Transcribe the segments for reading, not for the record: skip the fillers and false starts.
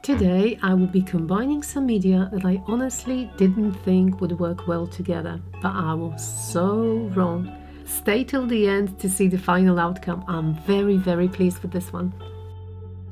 Today I will be combining some media that I honestly didn't think would work well together, but I was so wrong. Stay till the end to see the final outcome. I'm very pleased with this one.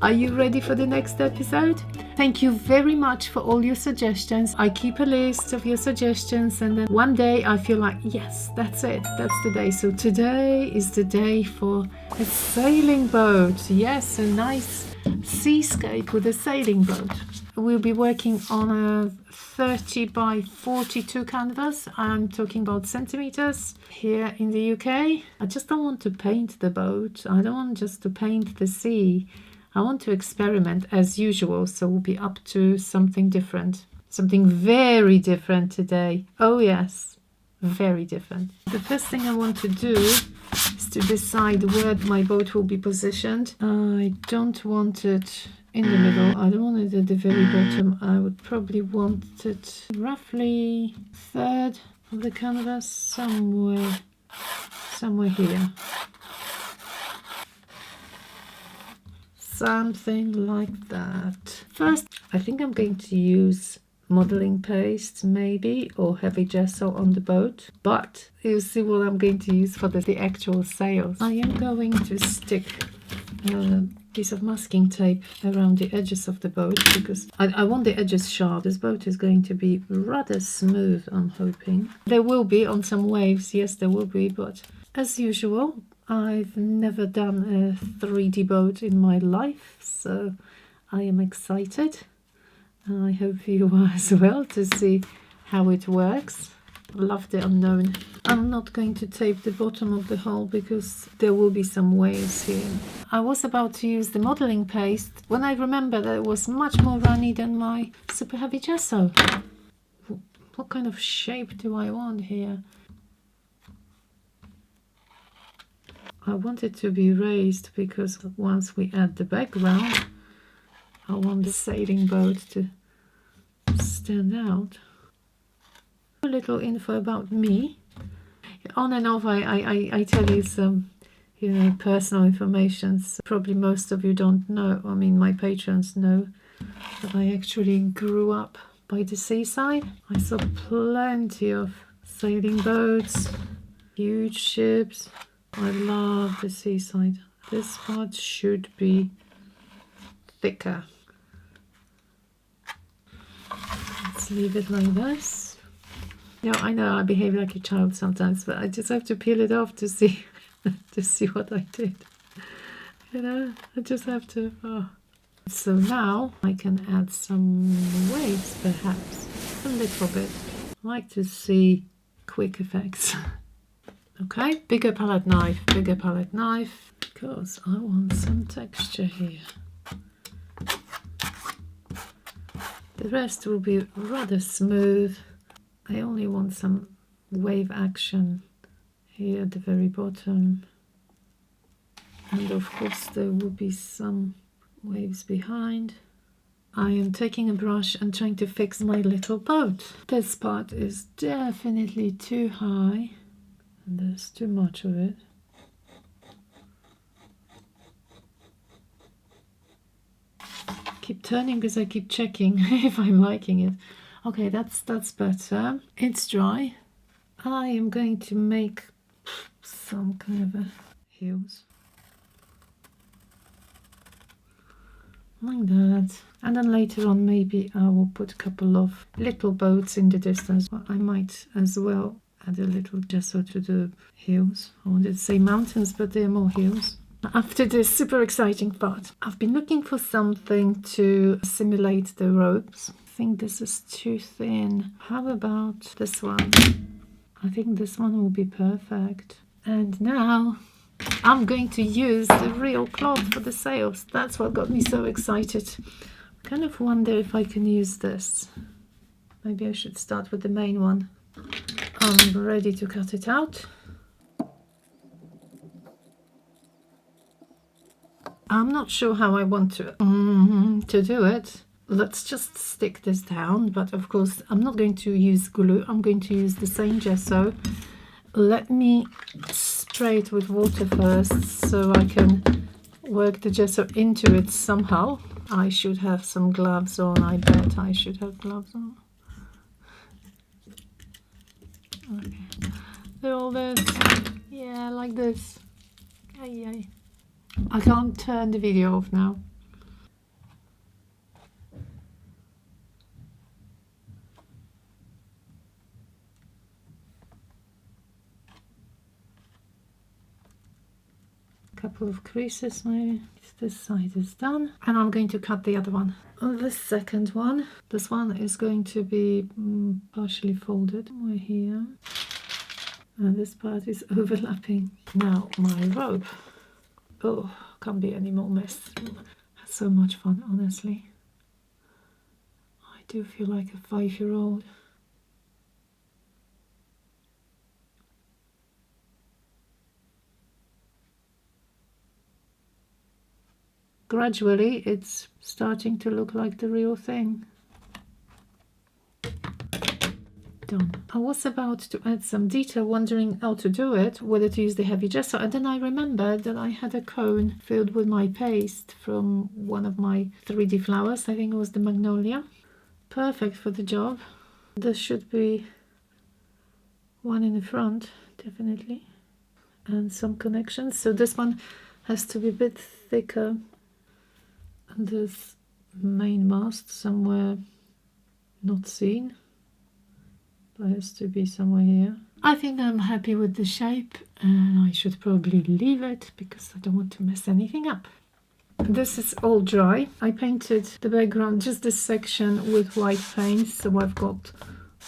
Are you ready for the next episode? Thank you very much for all your suggestions. I keep a list of your suggestions, and then one day I feel like, yes, that's it. That's the day. So today is the day for a sailing boat. Yes, a nice seascape with a sailing boat. We'll be working on a 30 by 42 canvas. I'm talking about centimeters here in the UK. I just don't want to paint the boat. I don't want just to paint the sea. I want to experiment as usual, so we'll be up to something different. Something very different today. Oh yes, very different. The first thing I want to do is to decide where my boat will be positioned. I don't want it in the middle. I don't want it at the very bottom. I would probably want it roughly third of the canvas, somewhere here. Something like that. First, I think I'm going to use modeling paste maybe, or heavy gesso on the boat, but you'll see what I'm going to use for the actual sails. I am going to stick a piece of masking tape around the edges of the boat because I want the edges sharp. This boat is going to be rather smooth, I'm hoping. There will be on some waves, yes there will be, but as usual I've never done a 3D boat in my life, so I am excited. I hope you are as well, to see how it works. Love the unknown. I'm not going to tape the bottom of the hull because there will be some waves here. I was about to use the modeling paste when I remember that it was much more runny than my super heavy gesso. What kind of shape do I want here? I want it to be raised because once we add the background, I want the sailing boat to stand out. A little info about me. On and off I tell you some personal information. So probably most of you don't know. I mean, my patrons know that I actually grew up by the seaside. I saw plenty of sailing boats, huge ships. I love the seaside. This part should be thicker. Let's leave it like this. Yeah, I know I behave like a child sometimes, but I just have to peel it off to see to see what I did. I just have to. Oh. So now I can add some waves, perhaps a little bit. I like to see quick effects. Okay, bigger palette knife, because I want some texture here. The rest will be rather smooth. I only want some wave action here at the very bottom. And of course there will be some waves behind. I am taking a brush and trying to fix my little boat. This part is definitely too high. There's too much of it. Keep turning because I keep checking if I'm liking it. Okay, that's better. It's dry. I am going to make some kind of a heels. Like that. And then later on maybe I will put a couple of little boats in the distance. I might as well add a little gesso to the heels. I wanted to say mountains, but they're more heels. After this super exciting part, I've been looking for something to simulate the ropes. I think this is too thin. How about this one? I think this one will be perfect. And now I'm going to use the real cloth for the sails. That's what got me so excited. I kind of wonder if I can use this. Maybe I should start with the main one. I'm ready to cut it out. I'm not sure how I want to do it. Let's just stick this down, but of course I'm not going to use glue. I'm going to use the same gesso. Let me spray it with water first so I can work the gesso into it somehow. I should have some gloves on. I bet I should have gloves on. Okay. Do all this. Yeah, like this. Ay, ay. I can't turn the video off now. Couple of creases maybe. This side is done, and I'm going to cut the other one. The second one, this one is going to be partially folded. We're here, and this part is overlapping. Now my robe. Oh, can't be any more mess. Had so much fun, honestly. I do feel like a 5-year-old. Gradually, it's starting to look like the real thing. Done. I was about to add some detail, wondering how to do it, whether to use the heavy gesso, and then I remembered that I had a cone filled with my paste from one of my 3D flowers. I think it was the magnolia. Perfect for the job. This should be one in the front, definitely, and some connections. So this one has to be a bit thicker. And this main mast somewhere not seen. There has to be somewhere here. I think I'm happy with the shape, and I should probably leave it because I don't want to mess anything up. This is all dry. I painted the background, just this section, with white paint, so I've got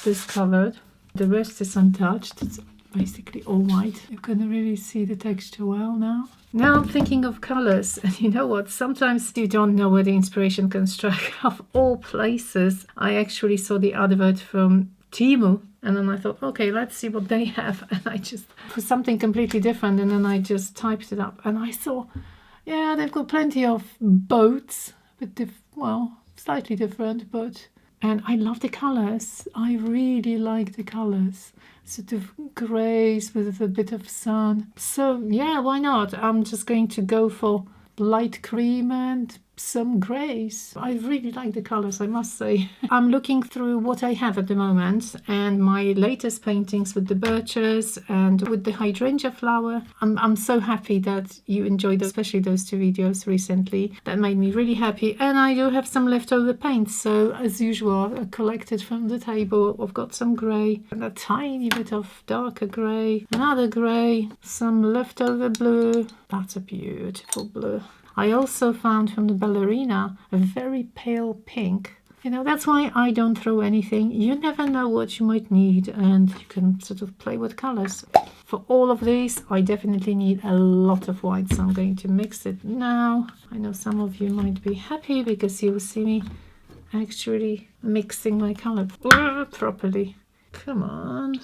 this covered. The rest is untouched. It's basically all white. You can really see the texture well now. Now I'm thinking of colors, and you know what? Sometimes you don't know where the inspiration can strike. Of all places, I actually saw the advert from Temu, and then I thought, okay, let's see what they have. And I just, for something completely different, and then I just typed it up, and I saw, yeah, they've got plenty of boats, but well, slightly different, but, and I love the colors. I really like the colors. Sort of greys with a bit of sun. So yeah, why not? I'm just going to go for light cream and some greys. I really like the colors, I must say. I'm looking through what I have at the moment, and my latest paintings with the birches and with the hydrangea flower. I'm so happy that you enjoyed, especially those 2 videos recently. That made me really happy. And I do have some leftover paint, so as usual, I collected from the table. I've got some grey and a tiny bit of darker grey, another grey, some leftover blue. That's a beautiful blue. I also found from the ballerina a very pale pink. You know, that's why I don't throw anything. You never know what you might need, and you can sort of play with colors. For all of these, I definitely need a lot of white, so I'm going to mix it now. I know some of you might be happy because you will see me actually mixing my color properly. Come on.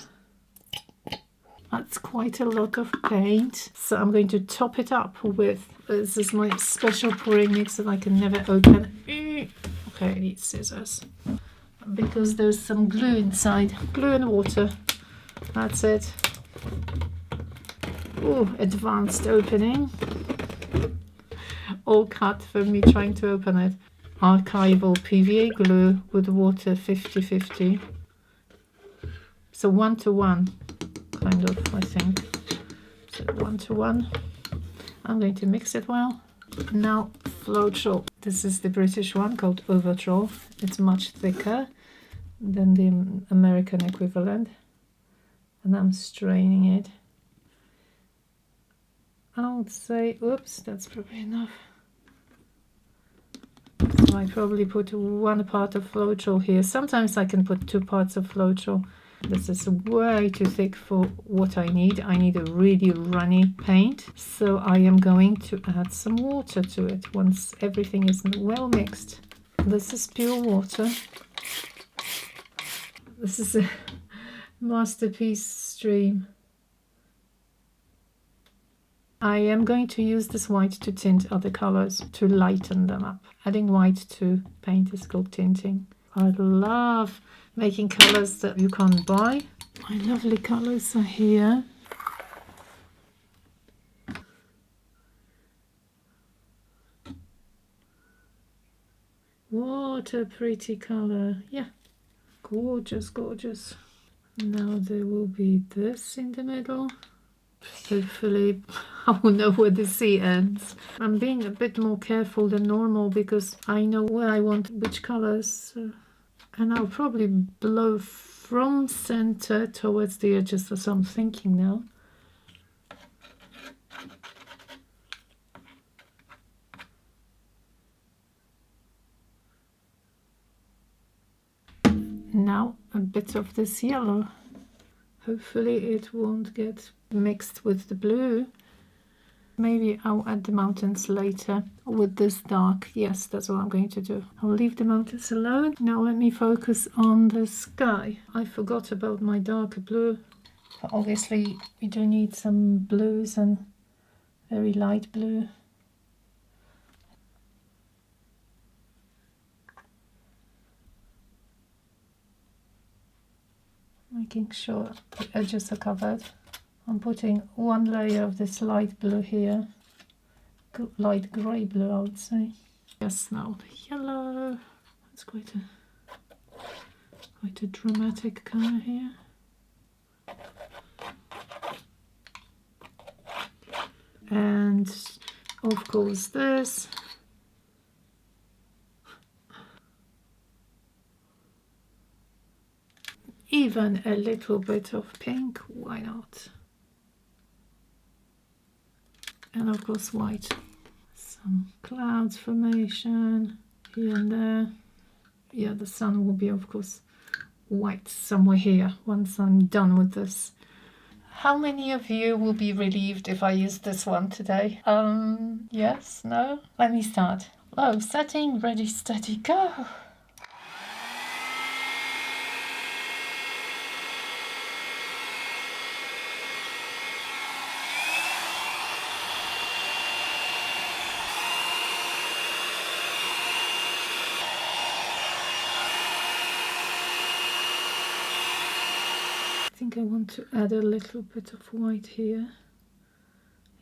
That's quite a lot of paint. So I'm going to top it up with, this is my special pouring mix that I can never open. Okay, I need scissors. Because there's some glue inside. Glue and water. That's it. Oh, advanced opening. All cut from me trying to open it. Archival PVA glue with water 50-50. So 1-to-1. Kind of, I think. So 1-to-1. I'm going to mix it well. Now, Floetrol. This is the British one called Overtrol. It's much thicker than the American equivalent. And I'm straining it. I would say, oops, that's probably enough. So I probably put 1 part of Floetrol here. Sometimes I can put 2 parts of Floetrol. This is way too thick for what I need. I need a really runny paint. So I am going to add some water to it once everything is well mixed. This is pure water. This is a masterpiece stream. I am going to use this white to tint other colors, to lighten them up. Adding white to paint is called tinting. I love making colors that you can't buy. My lovely colors are here. What a pretty color. Yeah, gorgeous, gorgeous. Now there will be this in the middle. Hopefully I will know where the C ends. I'm being a bit more careful than normal because I know where I want which colors. And I'll probably blow from center towards the edges, as I'm thinking now. Now a bit of this yellow. Hopefully it won't get mixed with the blue. Maybe I'll add the mountains later with this dark. Yes, that's what I'm going to do. I'll leave the mountains alone. Now let me focus on the sky. I forgot about my darker blue. But obviously we do need some blues and very light blue. Making sure the edges are covered. I'm putting one layer of this light blue here. Light grey blue, I would say. Yes, now the yellow. That's quite a dramatic colour here. And of course this. Even a little bit of pink, why not? And of course white. Some clouds formation here and there. Yeah, the sun will be of course white somewhere here once I'm done with this. How many of you will be relieved if I use this one today? Yes, no? Let me start. Low setting, ready, steady, go! I think I want to add a little bit of white here,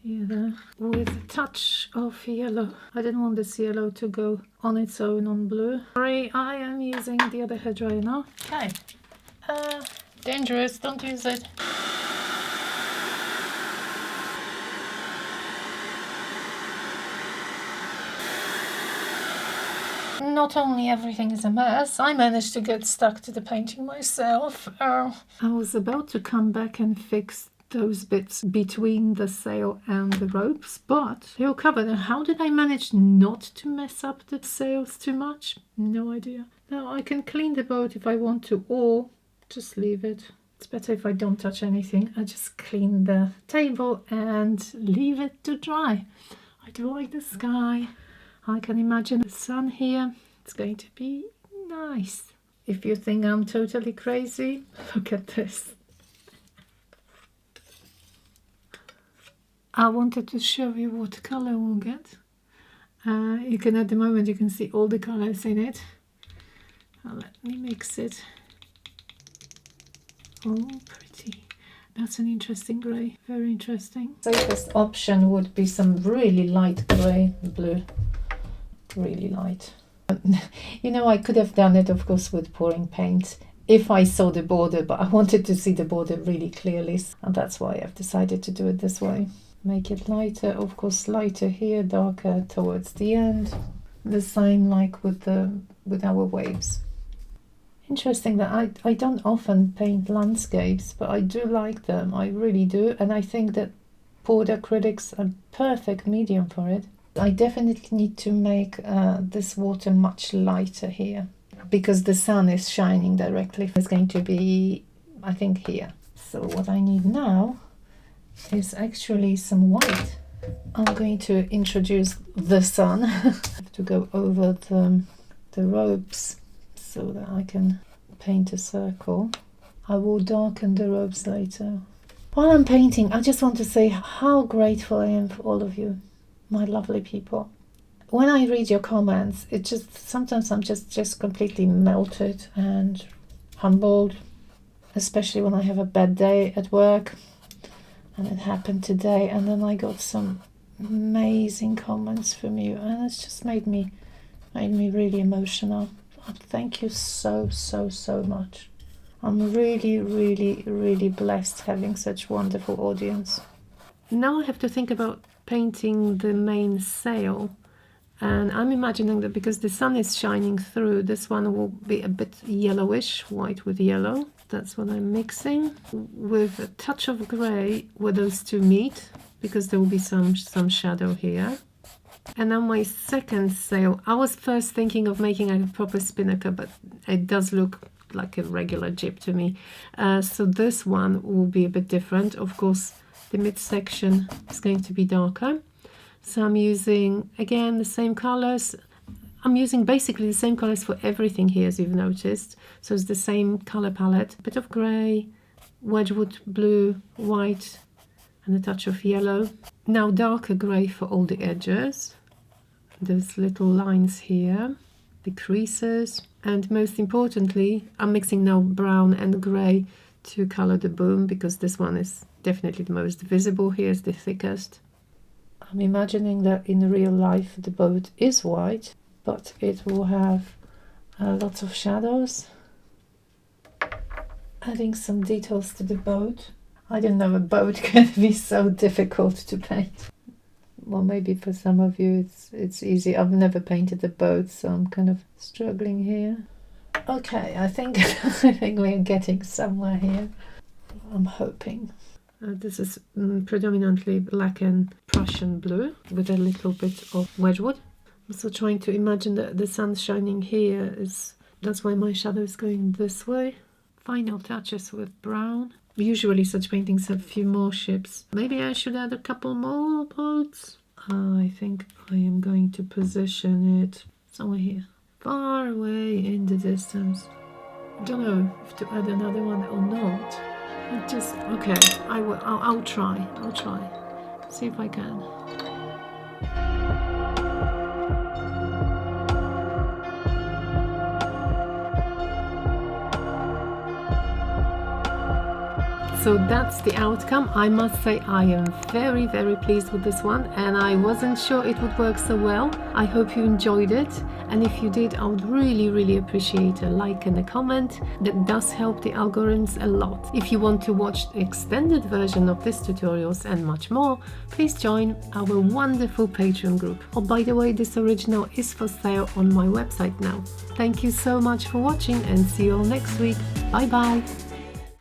there, with a touch of yellow. I didn't want this yellow to go on its own on blue. Sorry, I am using the other hairdryer now. Okay, dangerous, don't use it. Not only everything is a mess, I managed to get stuck to the painting myself. I was about to come back and fix those bits between the sail and the ropes, but they were covered. And how did I manage not to mess up the sails too much? No idea. Now I can clean the boat if I want to, or just leave it. It's better if I don't touch anything. I just clean the table and leave it to dry. I do like the sky. I can imagine the sun here. It's going to be nice. If you think I'm totally crazy, look at this. I wanted to show you what color we'll get. You can, at the moment, you can see all the colors in it. Let me mix it. Oh, pretty. That's an interesting grey. Very interesting. Safest option would be some really light grey blue. Really light. You know, I could have done it, of course, with pouring paint if I saw the border, but I wanted to see the border really clearly, and that's why I've decided to do it this way. Make it lighter, of course, lighter here, darker towards the end. The same like with our waves. Interesting that I don't often paint landscapes, but I do like them. I really do, and I think that poured acrylics are perfect medium for it. I definitely need to make this water much lighter here because the sun is shining directly. It's going to be, I think, here. So what I need now is actually some white. I'm going to introduce the sun to go over the ropes so that I can paint a circle. I will darken the ropes later. While I'm painting, I just want to say how grateful I am for all of you, my lovely people. When I read your comments, it just sometimes I'm just completely melted and humbled, especially when I have a bad day at work, and it happened today, and then I got some amazing comments from you, and it's just made me really emotional. Thank you so much. I'm really blessed having such wonderful audience. Now I have to think about painting the main sail, and I'm imagining that because the sun is shining through, this one will be a bit yellowish, white with yellow. That's what I'm mixing with a touch of grey where those two meet, because there will be some shadow here. And now my second sail, I was first thinking of making a proper spinnaker, but it does look like a regular jib to me. So this one will be a bit different. Of course, the midsection is going to be darker. So I'm using, again, the same colors. I'm using basically the same colors for everything here, as you've noticed. So it's the same color palette. A bit of grey, Wedgwood blue, white, and a touch of yellow. Now darker grey for all the edges. There's little lines here, the creases. And most importantly, I'm mixing now brown and grey to color the boom, because this one is definitely the most visible here, is the thickest. I'm imagining that in real life the boat is white, but it will have lots of shadows. Adding some details to the boat. I didn't know a boat can be so difficult to paint. Well, maybe for some of you it's easy. I've never painted a boat, so I'm kind of struggling here. Okay, I think I think we're getting somewhere here. I'm hoping. This is predominantly black and Prussian blue with a little bit of Wedgwood. I'm also trying to imagine that the sun shining here that's why my shadow is going this way. Final touches with brown. Usually such paintings have a few more ships. Maybe I should add a couple more boats. I think I am going to position it somewhere here, far away in the distance. I don't know if to add another one or not. Okay, I'll try. See if I can. So that's the outcome. I must say I am very pleased with this one, and I wasn't sure it would work so well. I hope you enjoyed it, and if you did, I would really appreciate a like and a comment. That does help the algorithms a lot. If you want to watch the extended version of these tutorials and much more, please join our wonderful Patreon group. Oh, by the way, this original is for sale on my website now. Thank you so much for watching, and see you all next week. Bye bye.